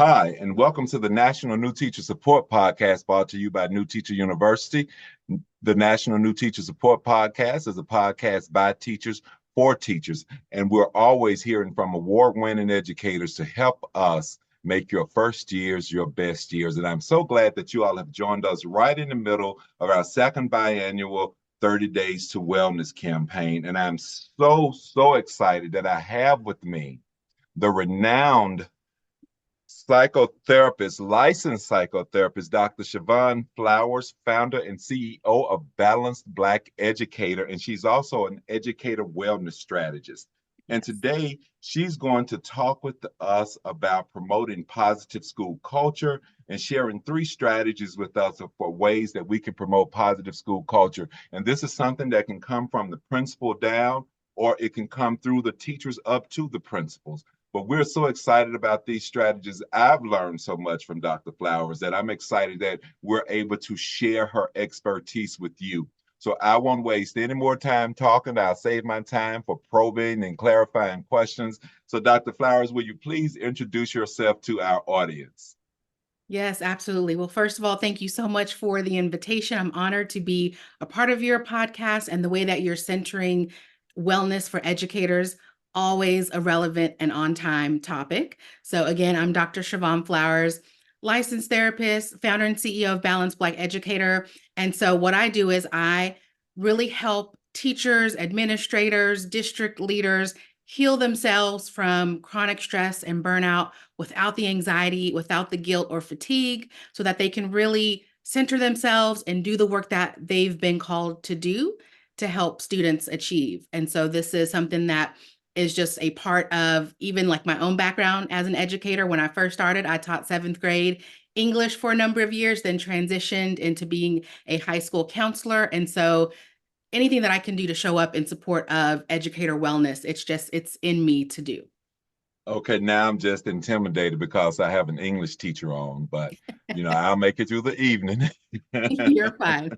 Hi, and welcome to the National New Teacher Support Podcast brought to you by New Teacher University. The National New Teacher Support Podcast is a podcast by teachers for teachers, and we're always hearing from award-winning educators to help us make your first years your best years. And I'm so glad that you all have joined us right in the middle of our second biannual 30 Days to Wellness campaign. And I'm so excited that I have with me the renowned licensed psychotherapist, Dr. Siobhan Flowers, founder and CEO of Balanced Black Educator, and she's also an educator wellness strategist. And today, she's going to talk with us about promoting positive school culture and sharing 3 strategies with us for ways that we can promote positive school culture. And this is something that can come from the principal down, or it can come through the teachers up to the principals. But we're so excited about these strategies. I've learned so much from Dr. Flowers that I'm excited that we're able to share her expertise with you. So I won't waste any more time talking. I'll save my time for probing and clarifying questions. So Dr. Flowers, will you please introduce yourself to our audience? Yes, absolutely. Well, first of all, thank you so much for the invitation. I'm honored to be a part of your podcast and the way that you're centering wellness for educators, always a relevant and on-time topic. So again, I'm Dr. Siobhan Flowers, licensed therapist, founder and CEO of Balanced Black Educator. And so what I do is I really help teachers, administrators, district leaders heal themselves from chronic stress and burnout without the anxiety, without the guilt or fatigue, so that they can really center themselves and do the work that they've been called to do to help students achieve. And so this is something that is just a part of even like my own background as an educator. When I first started, I taught 7th grade English for a number of years, then transitioned into being a high school counselor. And so anything that I can do to show up in support of educator wellness, it's in me to do. Okay, now I'm just intimidated because I have an English teacher on, but I'll make it through the evening. You're fine.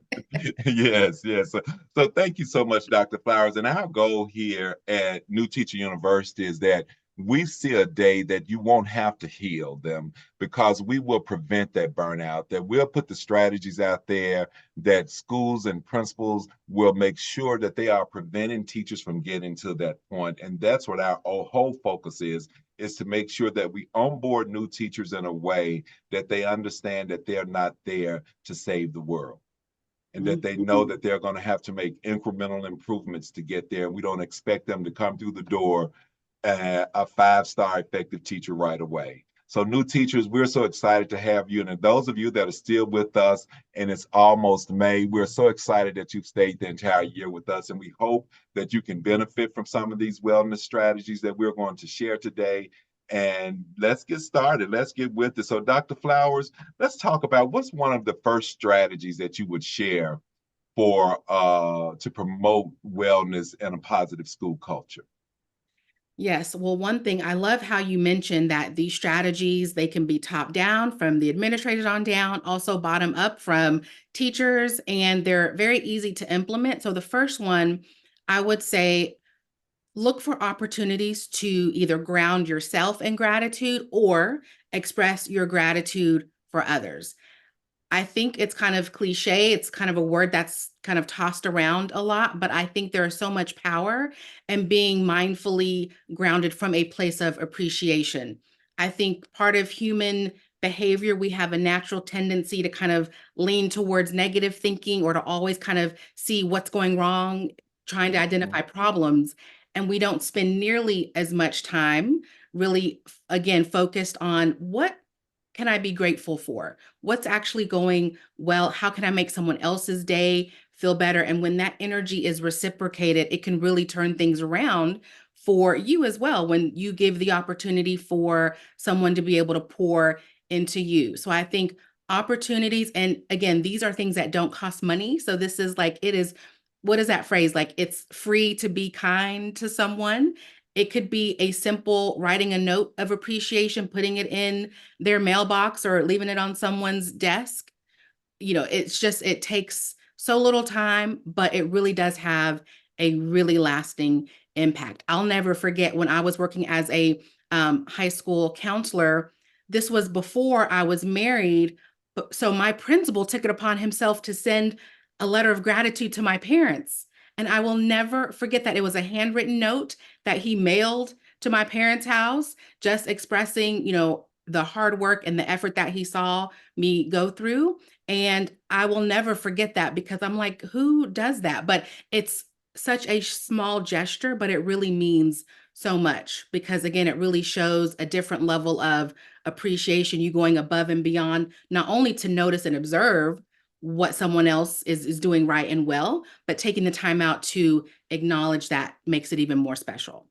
Yes. So thank you so much, Dr. Flowers. And our goal here at New Teacher University is that we see a day that you won't have to heal them, because we will prevent that burnout, that we'll put the strategies out there, that schools and principals will make sure that they are preventing teachers from getting to that point. And that's what our whole focus is to make sure that we onboard new teachers in a way that they understand that they're not there to save the world, and that they know that they're going to have to make incremental improvements to get there. We don't expect them to come through the door a 5-star effective teacher right away. So new teachers, we're so excited to have you. And those of you that are still with us, and it's almost May, we're so excited that you've stayed the entire year with us. And we hope that you can benefit from some of these wellness strategies that we're going to share today. And let's get started. Let's get with it. So Dr. Flowers, let's talk about what's one of the first strategies that you would share for to promote wellness and a positive school culture. Yes. Well, one thing I love how you mentioned that these strategies, they can be top down from the administrators on down, also bottom up from teachers, and they're very easy to implement. So the first one, I would say, look for opportunities to either ground yourself in gratitude or express your gratitude for others. I think it's kind of cliche. It's kind of a word that's kind of tossed around a lot, but I think there is so much power in being mindfully grounded from a place of appreciation. I think part of human behavior, we have a natural tendency to kind of lean towards negative thinking or to always kind of see what's going wrong, trying to identify problems. And we don't spend nearly as much time really, again, focused on what can I be grateful for? What's actually going well? How can I make someone else's day feel better? And when that energy is reciprocated, it can really turn things around for you as well when you give the opportunity for someone to be able to pour into you. So I think opportunities, and again, these are things that don't cost money. So this is like, it is, what is that phrase? Like, it's free to be kind to someone. It could be a simple writing a note of appreciation, putting it in their mailbox or leaving it on someone's desk. It's just, it takes so little time, but it really does have a really lasting impact. I'll never forget when I was working as a high school counselor, this was before I was married. So my principal took it upon himself to send a letter of gratitude to my parents. And I will never forget that. It was a handwritten note that he mailed to my parents' house, just expressing, the hard work and the effort that he saw me go through. And I will never forget that because I'm like, who does that? But it's such a small gesture, but it really means so much because, again, it really shows a different level of appreciation, you going above and beyond, not only to notice and observe what someone else is doing right and well, but taking the time out to acknowledge that makes it even more special.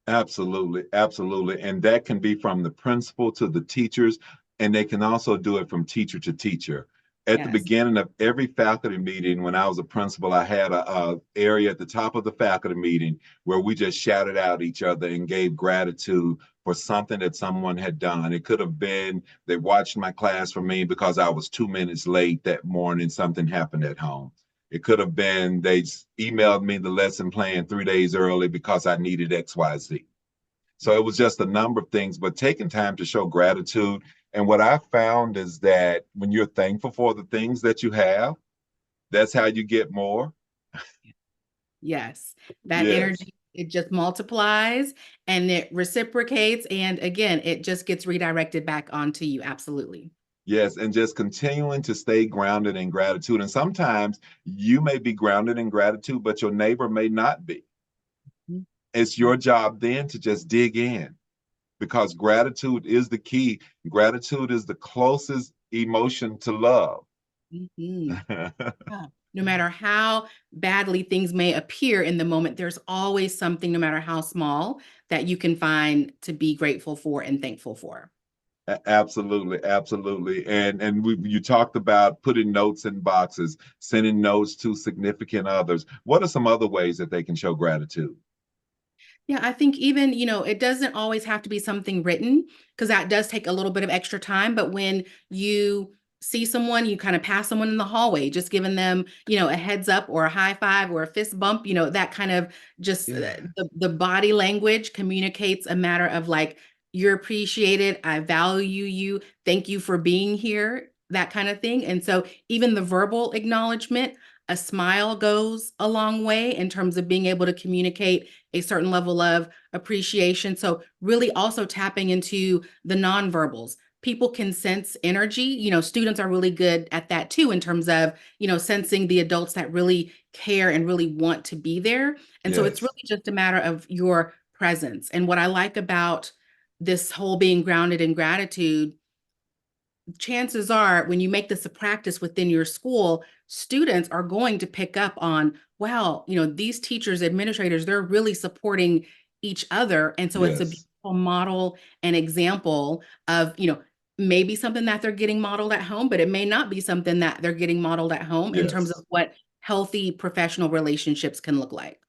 Absolutely, absolutely. And that can be from the principal to the teachers, and they can also do it from teacher to teacher. At the Yes. beginning of every faculty meeting, when I was a principal, I had a area at the top of the faculty meeting where we just shouted out each other and gave gratitude for something that someone had done. It could have been they watched my class for me because I was 2 minutes late that morning, something happened at home. It could have been they emailed me the lesson plan 3 days early because I needed XYZ. So it was just a number of things, but taking time to show gratitude. And what I found is that when you're thankful for the things that you have, that's how you get more. Yes, that Yes. energy, it just multiplies and it reciprocates. And again, it just gets redirected back onto you. Absolutely. Yes. And just continuing to stay grounded in gratitude. And sometimes you may be grounded in gratitude, but your neighbor may not be. It's your job then to just dig in because gratitude is the key. Gratitude is the closest emotion to love. Mhm. Yeah. No matter how badly things may appear in the moment, there's always something, no matter how small, that you can find to be grateful for and thankful for. Absolutely, absolutely. And you talked about putting notes in boxes, sending notes to significant others. What are some other ways that they can show gratitude? Yeah, I think even, it doesn't always have to be something written because that does take a little bit of extra time. But when you see someone, you kind of pass someone in the hallway, just giving them, a heads up or a high five or a fist bump, that kind of just Yeah. the body language communicates a matter of like, you're appreciated. I value you. Thank you for being here, that kind of thing. And so even the verbal acknowledgement, a smile goes a long way in terms of being able to communicate a certain level of appreciation. So really also tapping into the nonverbals. People can sense energy. Students are really good at that too, in terms of, sensing the adults that really care and really want to be there. And so it's Yes. really just a matter of your presence. And what I like about this whole being grounded in gratitude, chances are when you make this a practice within your school, students are going to pick up on, wow, these teachers, administrators, they're really supporting each other. And so it's a Yes. beautiful model and example of, maybe something that they're getting modeled at home, but it may not be something that they're getting modeled at home in terms of Yes. what healthy professional relationships can look like.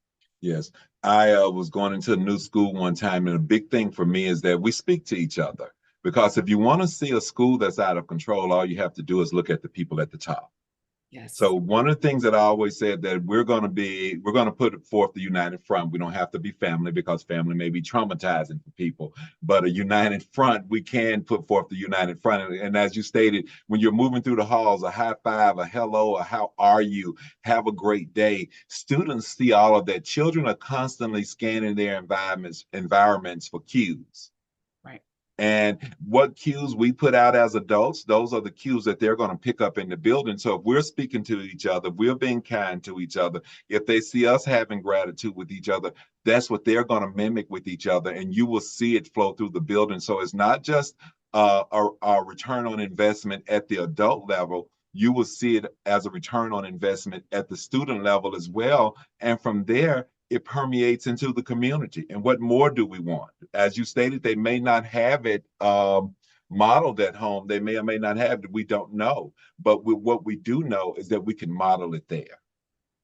Yes. I was going into a new school one time, and a big thing for me is that we speak to each other. Because if you want to see a school that's out of control, all you have to do is look at the people at the top. So Yes. one of the things that I always said that we're going to put forth the united front. We don't have to be family because family may be traumatizing for people, but a united front, we can put forth the united front. And as you stated, when you're moving through the halls, a high five, a hello, a how are you, have a great day. Students see all of that. Children are constantly scanning their environments for cues. Right. And what cues we put out as adults, those are the cues that they're going to pick up in the building. So if we're speaking to each other, if we're being kind to each other, if they see us having gratitude with each other, that's what they're going to mimic with each other. And you will see it flow through the building. So it's not just a return on investment at the adult level. You will see it as a return on investment at the student level as well. And from there, it permeates into the community. And what more do we want? As you stated, they may not have it modeled at home. They may or may not have it. We don't know. But what we do know is that we can model it there.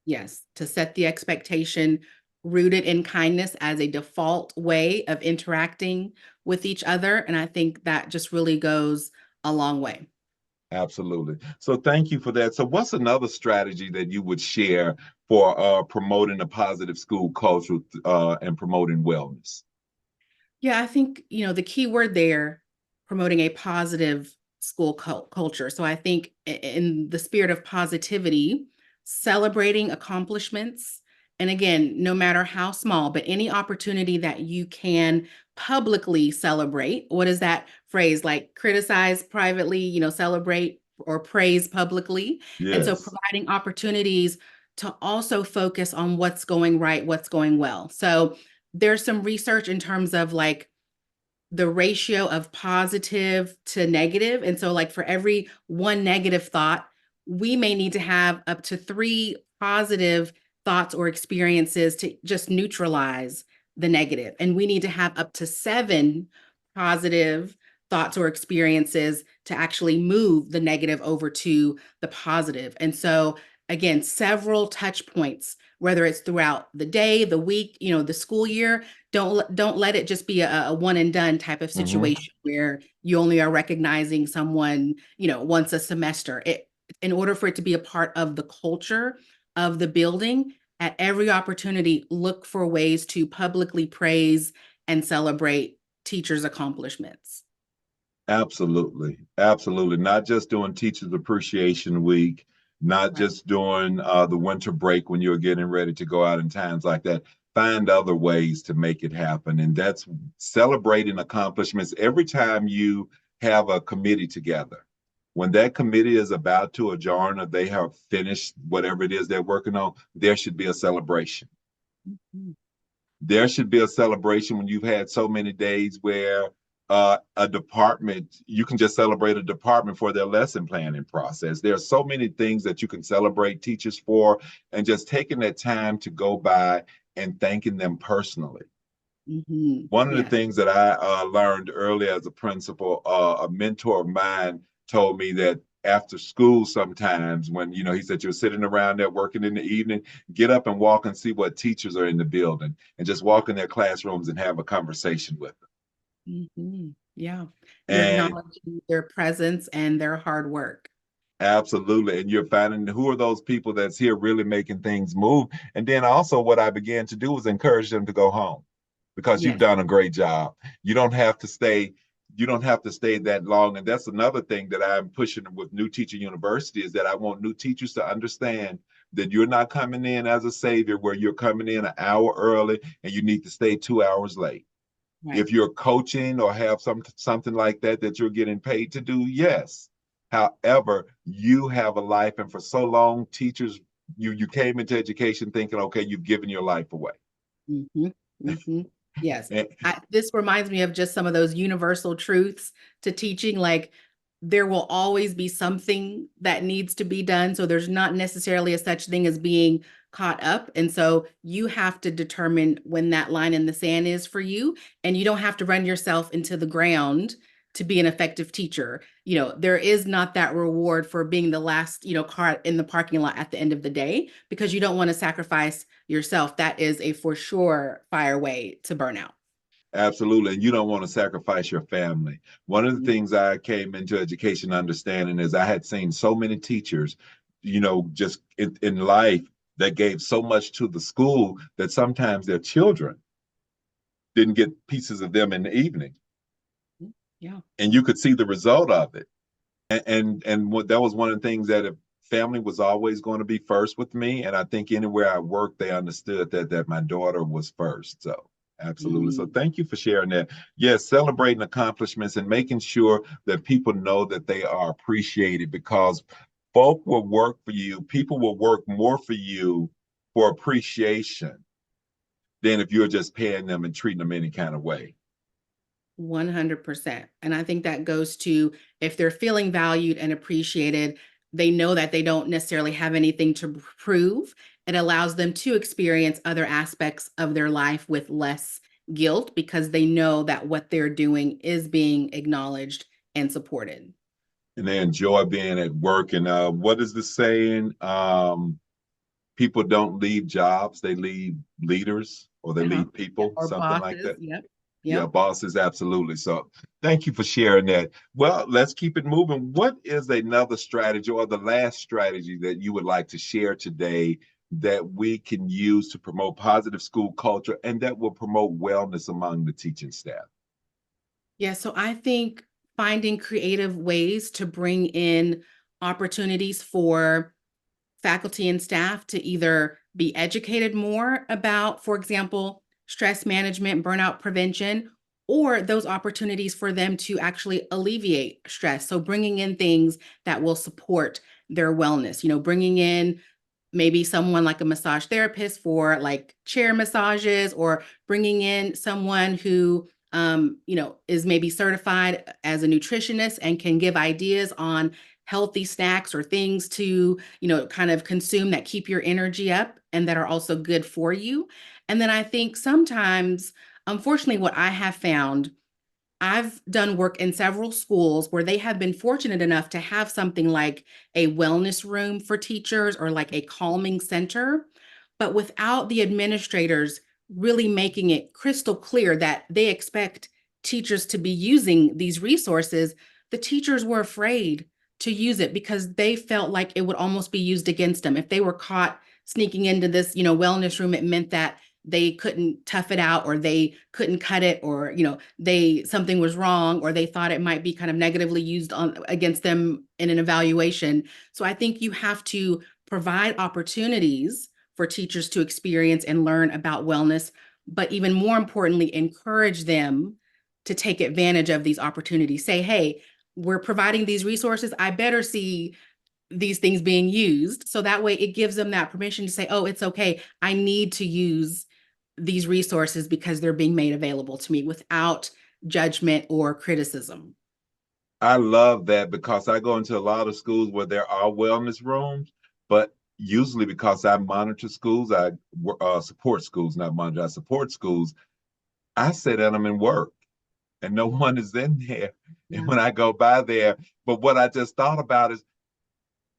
Yes, to set the expectation rooted in kindness as a default way of interacting with each other. And I think that just really goes a long way. Absolutely. So thank you for that. So what's another strategy that you would share for promoting a positive school culture and promoting wellness? Yeah, I think, the key word there promoting a positive school culture. So I think in the spirit of positivity, celebrating accomplishments, and again, no matter how small, but any opportunity that you can publicly celebrate. What is that phrase? Like criticize privately, celebrate or praise publicly. And so Yes. providing opportunities to also focus on what's going right, what's going well. So there's some research in terms of like the ratio of positive to negative. And so, like, for every one negative thought, we may need to have up to three positive thoughts or experiences to just neutralize the negative. And we need to have up to seven positive thoughts or experiences to actually move the negative over to the positive. And so, again, several touch points, whether it's throughout the day, the week, the school year. Don't let it just be a one and done type of Hmm. situation where you only are recognizing someone, once a semester. In order for it to be a part of the culture of the building, at every opportunity, look for ways to publicly praise and celebrate teachers' accomplishments. Absolutely. Absolutely. Not just doing Teachers Appreciation Week, not Right. just doing the winter break when you're getting ready to go out in times like that. Find other ways to make it happen. And that's celebrating accomplishments every time you have a committee together. When that committee is about to adjourn or they have finished whatever it is they're working on, there should be a celebration. Mhm. There should be a celebration when you've had so many days where a department, you can just celebrate a department for their lesson planning process. There are so many things that you can celebrate teachers for, and just taking that time to go by and thanking them personally. Mhm. One of the Yes. things that I learned early as a principal, a mentor of mine told me that after school sometimes when he said you're sitting around there working in the evening, get up and walk and see what teachers are in the building and just walk in their classrooms and have a conversation with them. Yeah. You're And acknowledging their presence and their hard work. absolutely. And you're finding who are those people that's here really making things move. And then also, what I began to do was encourage them to go home because you've Yes. done a great job. You don't have to stay. You don't have to stay that long. And that's another thing that I'm pushing with New Teacher University is that I want new teachers to understand that you're not coming in as a savior where you're coming in an hour early and you need to stay 2 hours late. Right. If you're coaching or have something like that that you're getting paid to do, yes. However, you have a life, and for so long, teachers, you came into education thinking, okay, you've given your life away. Hmm. Hmm. Yes. And This reminds me of just some of those universal truths to teaching. Like, there will always be something that needs to be done. So there's not necessarily a such thing as being caught up. And so you have to determine when that line in the sand is for you. And you don't have to run yourself into the ground to be an effective teacher. There is not that reward for being the last, car in the parking lot at the end of the day because you don't want to sacrifice yourself. That is a for sure fire way to burn out. absolutely. And you don't want to sacrifice your family. One of the Mhm. things I came into education understanding is I had seen so many teachers, just in life that gave so much to the school that sometimes their children didn't get pieces of them in the evening. Yeah. And you could see the result of it. And what that was one of the things that if family was always going to be first with me, and I think anywhere I worked, they understood that my daughter was first. So absolutely. So Mhm. thank you for sharing that. Yes, celebrating accomplishments and making sure that people know that they are appreciated because folk will work for you. People will work more for you for appreciation than if you're just paying them and treating them any kind of way. 100%. And I think that goes to if they're feeling valued and appreciated, they know that they don't necessarily have anything to prove. It allows them to experience other aspects of their life with less guilt because they know that what they're doing is being acknowledged and supported. And they enjoy being at work. And what is the saying? People don't leave jobs, they leave leaders or they Uh-huh. leave Yeah. people, Or something like bosses. that. Yep. Yeah, Yep. bosses, absolutely. So thank you for sharing that. Well, let's keep it moving. What is another strategy or the last strategy that you would like to share today that we can use to promote positive school culture and that will promote wellness among the teaching staff? Yeah, so I think finding creative ways to bring in opportunities for faculty and staff to either be educated more about, for example, stress management, burnout prevention, or those opportunities for them to actually alleviate stress. So bringing in things that will support their wellness, bringing in maybe someone like a massage therapist for like chair massages, or bringing in someone who is maybe certified as a nutritionist and can give ideas on healthy snacks or things to kind of consume that keep your energy up and that are also good for you. And then I think sometimes, unfortunately, what I have found, I've done work in several schools where they have been fortunate enough to have something like a wellness room for teachers or like a calming center, but without the administrators really making it crystal clear that they expect teachers to be using these resources. The teachers were afraid to use it because they felt like it would almost be used against them. If they were caught sneaking into this, wellness room, it meant that they couldn't tough it out, or they couldn't cut it, or they something was wrong, or they thought it might be kind of negatively used on against them in an evaluation. So I think you have to provide opportunities for teachers to experience and learn about wellness, but even more importantly, encourage them to take advantage of these opportunities. Say, hey, we're providing these resources, I better see these things being used. So that way it gives them that permission to say, oh, it's okay, I need to use these resources because they're being made available to me without judgment or criticism. I love that because I go into a lot of schools where there are wellness rooms, but usually because I monitor schools, I support schools, not monitor, I support schools. I sit in them and work, and no one is in there. And Yeah. when I go by there, but what I just thought about is,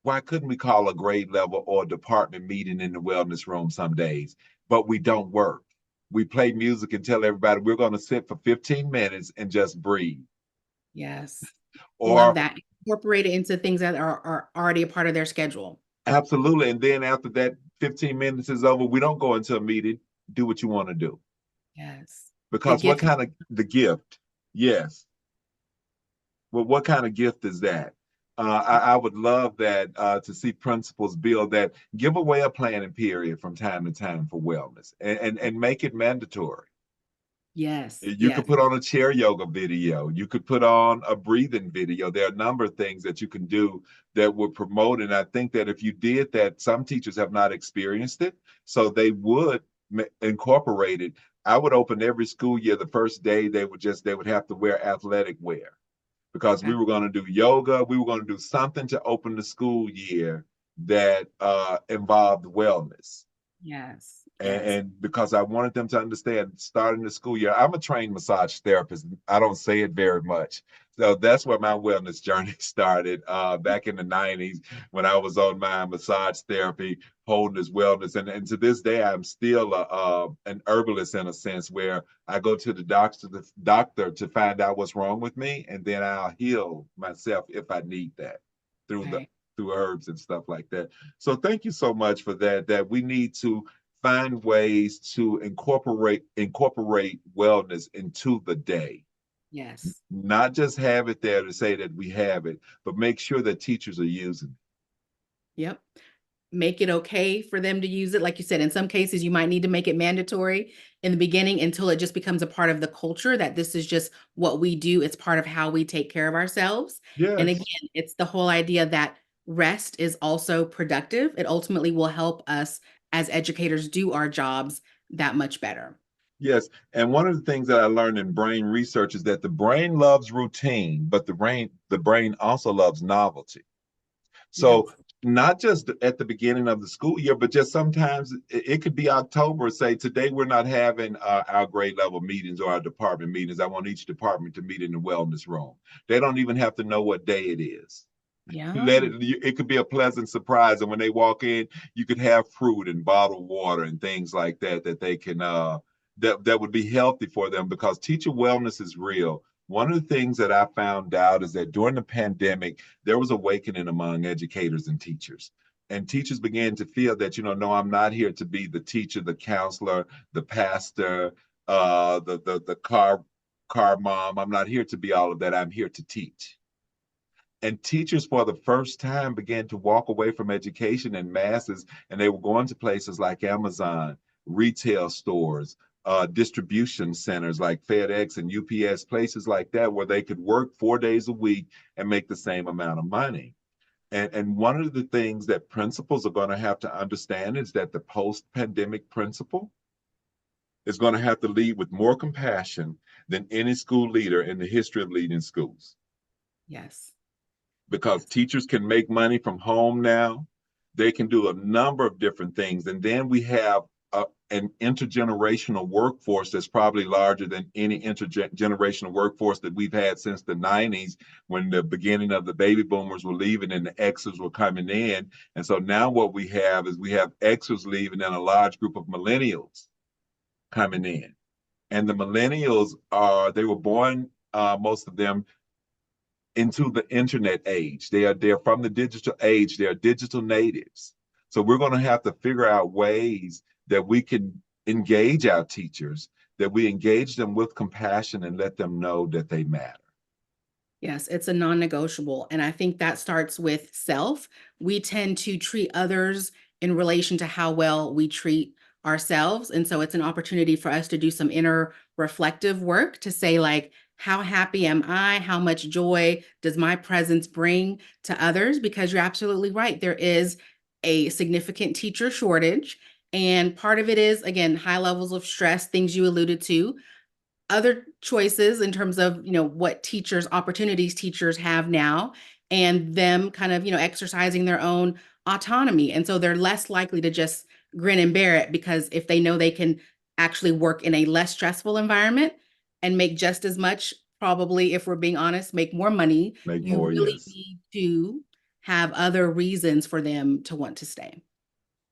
why couldn't we call a grade level or department meeting in the wellness room some days? But we don't work. We play music and tell everybody we're going to sit for 15 minutes and just breathe. Yes. Love Or that. Incorporate it into things that are already a part of their schedule. absolutely. And then after that 15 minutes is over, we don't go into a meeting. Do what you want to do. Yes. The Because what gift. kind of the gift? Yes. Well, what kind of gift is that? I would love that to see principals build that, give away a planning period from time to time for wellness, and make it mandatory. Yes. You Yes. could put on a chair yoga video. You could put on a breathing video. There are a number of things that you can do that would promote. And I think that if you did that, some teachers have not experienced it, so they would incorporate it. I would open every school year. The first day they would have to wear athletic wear because we Okay. were going to do yoga. We were going to do something to open the school year that involved wellness. Yes. And, Yes. and because I wanted them to understand, starting the school year, I'm a trained massage therapist. I don't say it very much. So that's where my wellness journey started back in the 90s when I was on my massage therapy, wholeness, wellness. And to this day, I'm still an herbalist in a sense where I go to the doctor to find out what's wrong with me, and then I'll heal myself if I need that through the Okay. through herbs and stuff like that. So thank you so much for that. That we need to find ways to incorporate wellness into the day, Yes. not just have it there to say that we have it, but make sure that teachers are using it. Yep. Make it okay for them to use it. Like you said, in some cases, you might need to make it mandatory in the beginning until it just becomes a part of the culture that this is just what we do. It's part of how we take care of ourselves. And again, Yes. it's the whole idea that rest is also productive. It ultimately will help us as educators do our jobs that much better. Yes. And one of the things that I learned in brain research is that the brain loves routine, but the brain also loves novelty. So Yes. not just at the beginning of the school year, but just sometimes it could be October. Say today we're not having our grade level meetings or our department meetings. I want each department to meet in the wellness room. They don't even have to know what day it is. Yeah. Let it. It could be a pleasant surprise, and when they walk in, you could have fruit and bottled water and things like that that they can that would be healthy for them because teacher wellness is real. One of the things that I found out is that during the pandemic, there was awakening among educators and teachers. And teachers began to feel that, no, I'm not here to be the teacher, the counselor, the pastor, the car car mom. I'm not here to be all of that. I'm here to teach. And teachers, for the first time, began to walk away from education in masses, and they were going to places like Amazon, retail stores, distribution centers like FedEx and UPS, places like that, where they could work 4 days a week and make the same amount of money. And one of the things that principals are going to have to understand is that the post-pandemic principal is going to have to lead with more compassion than any school leader in the history of leading schools, Yes. because Yes. teachers can make money from home now. They can do a number of different things. And then we have an intergenerational workforce that's probably larger than any intergenerational workforce that we've had since the 90s, when the beginning of the baby boomers were leaving and the Xers were coming in. And so now what we have is we have Xers leaving and a large group of millennials coming in. And the millennials they were born, most of them, into the internet age. They're from the digital age. They're digital natives. So we're going to have to figure out ways that we can engage our teachers, that we engage them with compassion and let them know that they matter. Yes, it's a non-negotiable. And I think that starts with self. We tend to treat others in relation to how well we treat ourselves. And so it's an opportunity for us to do some inner reflective work to say, like, how happy am I? How much joy does my presence bring to others? Because you're absolutely right. There is a significant teacher shortage. And part of it is, again, high levels of stress, things you alluded to. Other choices in terms of, what opportunities teachers have now, and them kind of, exercising their own autonomy. And so they're less likely to just grin and bear it, because if they know they can actually work in a less stressful environment and make just as much, probably, if we're being honest, make more money, Make you more, really yes. need to have other reasons for them to want to stay.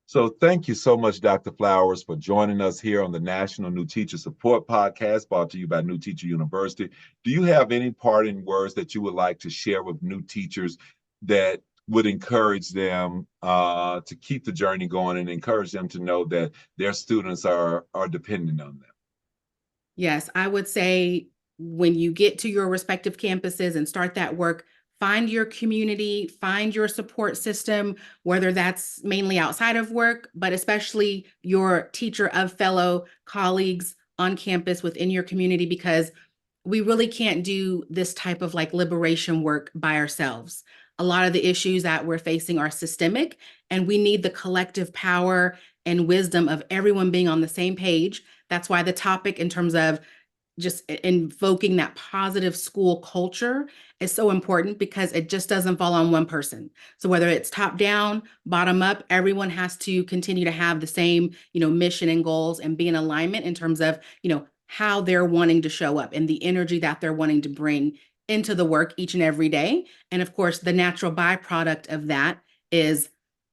So thank you so much, Dr. Flowers, for joining us here on the National New Teacher Support Podcast, brought to you by New Teacher University. Do you have any parting words that you would like to share with new teachers that would encourage them to keep the journey going and encourage them to know that their students are dependent on them? Yes, I would say when you get to your respective campuses and start that work, find your community, find your support system, whether that's mainly outside of work, but especially your teacher of fellow colleagues on campus within your community, because we really can't do this type of like liberation work by ourselves. A lot of the issues that we're facing are systemic, and we need the collective power and wisdom of everyone being on the same page. That's why the topic, in terms of just invoking that positive school culture, is so important, because it just doesn't fall on one person. So whether it's top down, bottom up, everyone has to continue to have the same, mission and goals, and be in alignment in terms of, how they're wanting to show up and the energy that they're wanting to bring into the work each and every day. And of course, the natural byproduct of that is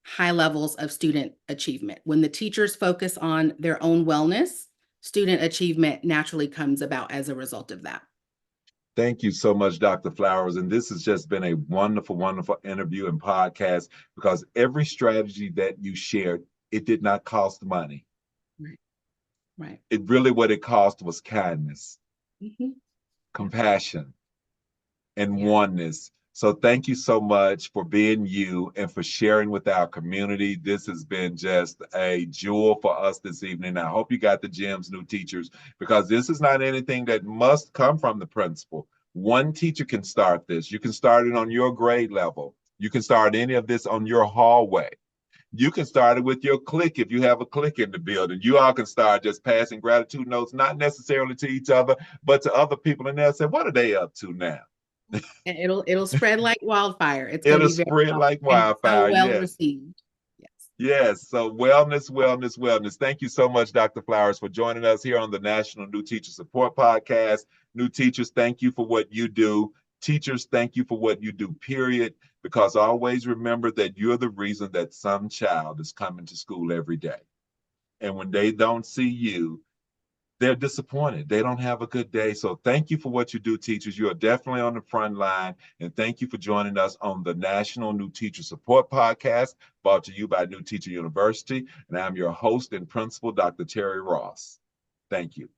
high levels of student achievement. When the teachers focus on their own wellness, student achievement naturally comes about as a result of that. Thank you so much, Dr. Flowers. And this has just been a wonderful, wonderful interview and podcast, because every strategy that you shared, it did not cost money. Right. Right. It really, what it cost was kindness, Mm-hmm. compassion, and Yeah. oneness. So thank you so much for being you and for sharing with our community. This has been just a jewel for us this evening. I hope you got the gems, new teachers, because this is not anything that must come from the principal. One teacher can start this. You can start it on your grade level. You can start any of this on your hallway. You can start it with your clique if you have a clique in the building. You all can start just passing gratitude notes, not necessarily to each other, but to other people. And they'll say, what are they up to now? And it'll spread like wildfire. It's going to It'll be very spread powerful like and so wildfire. well Yes. received. Yes. Yes. So wellness, wellness, wellness. Thank you so much, Dr. Flowers, for joining us here on the National New Teacher Support Podcast. New teachers, thank you for what you do. Teachers, thank you for what you do, period. Because always remember that you're the reason that some child is coming to school every day. And when they don't see you, they're disappointed. They don't have a good day. So thank you for what you do, teachers. You are definitely on the front line. And thank you for joining us on the National New Teacher Support Podcast, brought to you by New Teacher University. And I'm your host and principal, Dr. Terry Ross. Thank you.